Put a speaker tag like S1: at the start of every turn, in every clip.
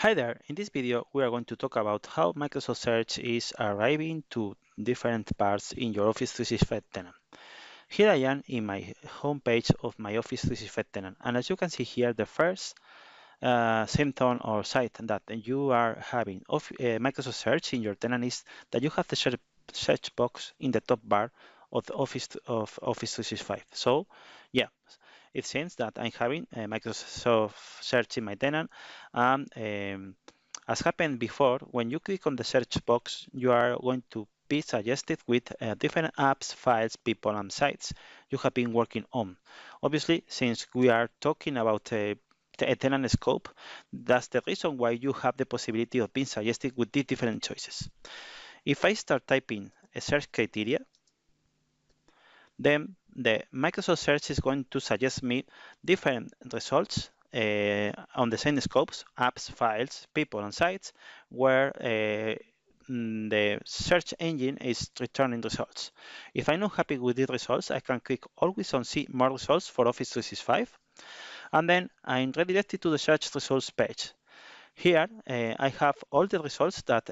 S1: Hi there, in this video we are going to talk about how Microsoft Search is arriving to different parts in your Office 365 tenant. Here I am in my homepage of my Office 365 tenant, and as you can see here, the first symptom or site that you are having of Microsoft Search in your tenant is that you have the search box in the top bar of the Office 365. So yeah, it seems that I'm having Microsoft Search in my tenant, and as happened before, when you click on the search box, you are going to be suggested with different apps, files, people, and sites you have been working on. Obviously, since we are talking about a tenant scope, that's the reason why you have the possibility of being suggested with these different choices. If I start typing a search criteria, then the Microsoft Search is going to suggest me different results on the same scopes, apps, files, people, and sites, where the search engine is returning results. If I'm not happy with these results, I can click always on See More Results for Office 365, and then I'm redirected to the search results page. Here, I have all the results that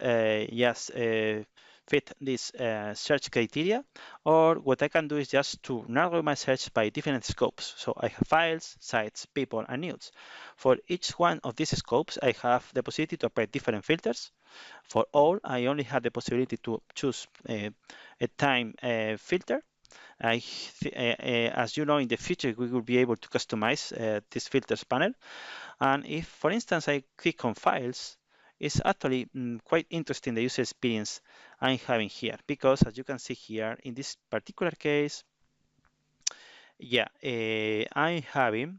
S1: fit this search criteria, or what I can do is just to narrow my search by different scopes. So I have files, sites, people, and news. For each one of these scopes, I have the possibility to apply different filters. For all, I only have the possibility to choose a time filter. As you know, in the future, we will be able to customize this filters panel. And if, for instance, I click on files, it's actually quite interesting the user experience I'm having here, because as you can see here, in this particular case, I'm having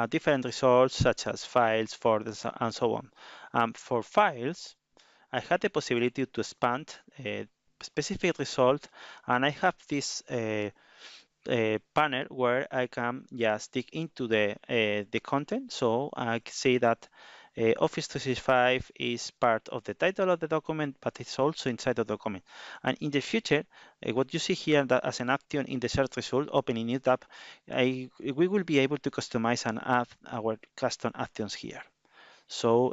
S1: different results such as files, folders, and so on. For files, I had the possibility to expand a specific result, and I have this panel where I can just dig into the content. So I can see that Office 365 is part of the title of the document, but it's also inside the document. And in the future, what you see here that as an action in the search result, opening it up, we will be able to customize and add our custom actions here. So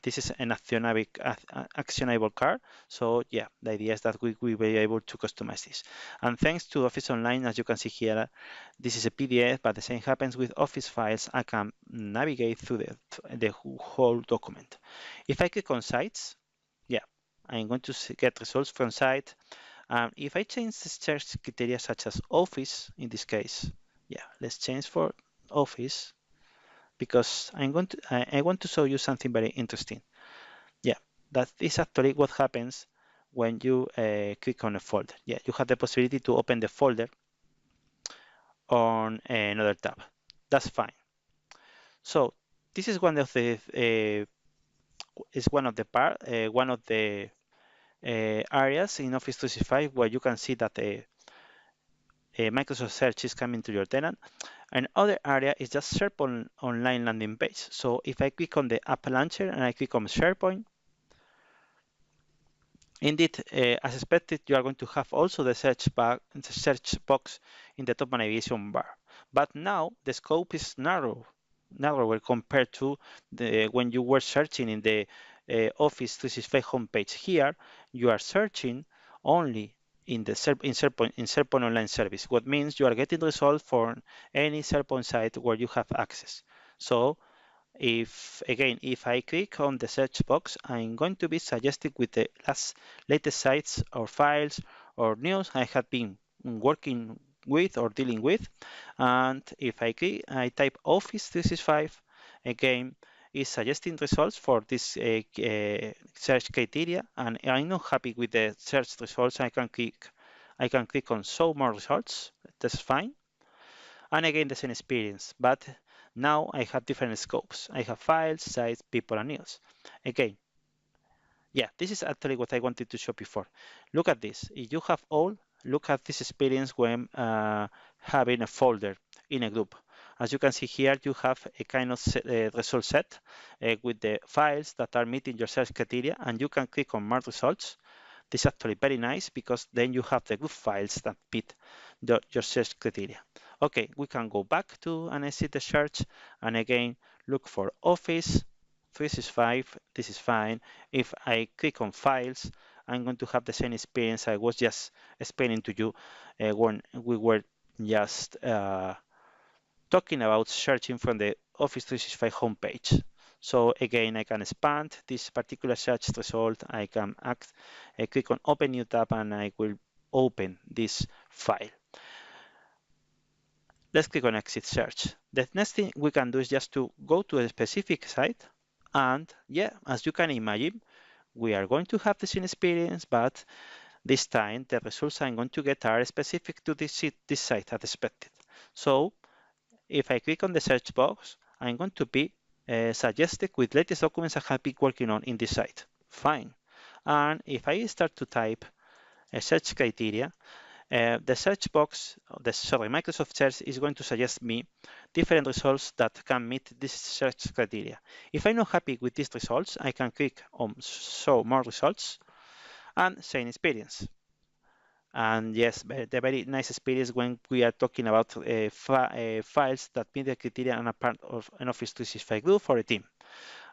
S1: this is an actionable card. So yeah, the idea is that we will be able to customize this. And thanks to Office Online, as you can see here, this is a PDF, but the same happens with Office files. I can navigate through the whole document. If I click on sites, yeah, I'm going to get results from site. If I change the search criteria such as Office, in this case, yeah, let's change for Office, because I want to show you something very interesting. Yeah, that is actually what happens when you click on a folder. Yeah, you have the possibility to open the folder on another tab. That's fine. So this is one of the one of the areas in Office 365 where you can see that Microsoft Search is coming to your tenant. Another area is just SharePoint online landing page. So if I click on the app launcher and I click on SharePoint, indeed, as expected, you are going to have also the search box in the top navigation bar. But now the scope is narrower compared to when you were searching in the Office 365 homepage. Here, you are searching only in the SharePoint Online Service, what means you are getting results for any SharePoint site where you have access. So if I click on the search box, I'm going to be suggested with the latest sites or files or news I have been working with or dealing with. And if I type Office 365, again, is suggesting results for this search criteria, and I'm not happy with the search results. I can click on Show More Results. That's fine. And again, the same experience, but now I have different scopes. I have files, sites, people, and news. Again, yeah, this is actually what I wanted to show before. Look at this. If you have all, look at this experience when having a folder in a group. As you can see here, you have a kind of result set with the files that are meeting your search criteria, and you can click on More Results. This is actually very nice because then you have the group files that fit your search criteria. Okay, we can go back to and exit the search, and again look for Office, 365, this is fine. If I click on files, I'm going to have the same experience I was just explaining to you when we were just talking about searching from the Office 365 homepage. So again, I can expand this particular search result. I can click on Open New tab, and I will open this file. Let's click on Exit Search. The next thing we can do is just to go to a specific site. And yeah, as you can imagine, we are going to have the same experience, but this time the results I'm going to get are specific to this site as expected. So if I click on the search box, I'm going to be suggested with latest documents I have been working on in this site. Fine. And if I start to type a search criteria, the search box, Microsoft Search is going to suggest me different results that can meet this search criteria. If I'm not happy with these results, I can click on Show More Results and Same Experience. And yes, the very nice experience when we are talking about files that meet the criteria and are part of an Office 365 group for a team.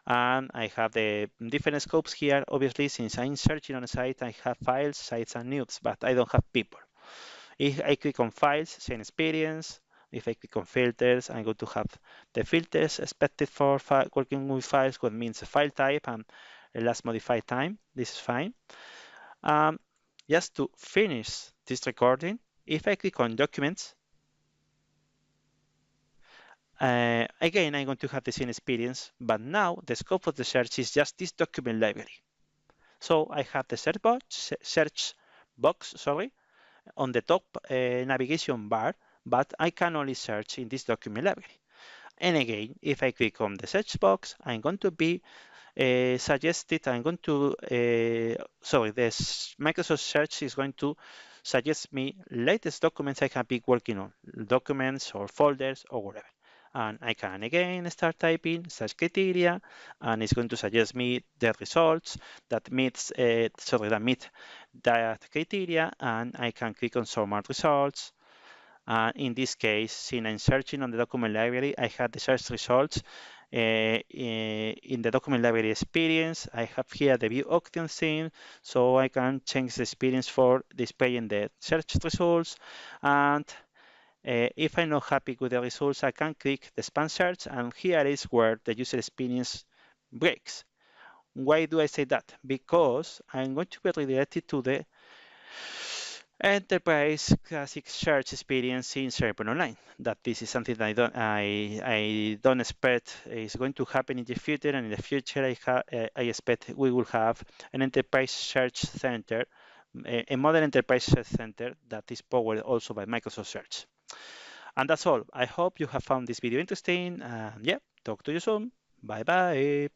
S1: And I have the different scopes here. Obviously, since I'm searching on a site, I have files, sites, and nodes, but I don't have people. If I click on files, same experience. If I click on filters, I'm going to have the filters expected for working with files, what means a file type and a last modified time. This is fine. Um, just to finish this recording, if I click on documents, again, I'm going to have the same experience, but now the scope of the search is just this document library. So I have the search box, sorry, on the top navigation bar, but I can only search in this document library. And again, if I click on the search box, I'm going to be suggested, I'm going to, sorry, this Microsoft Search is going to suggest me latest documents I have been working on, documents or folders or whatever. And I can again start typing search criteria, and it's going to suggest me the results that meets, that meet that criteria, and I can click on Show More Results. In this case, since I'm searching on the document library, I had the search results in the document library experience. I have here the view option theme, so I can change the experience for displaying the search results. And if I'm not happy with the results, I can click the span search, and here is where the user experience breaks. Why do I say that? Because I'm going to be redirected to the Enterprise Classic Search experience in SharePoint Online. That this is something that I don't expect is going to happen in the future, and in the future I expect we will have an Enterprise Search Center, a modern Enterprise Search Center that is powered also by Microsoft Search. And that's all. I hope you have found this video interesting. And yeah, talk to you soon. Bye bye.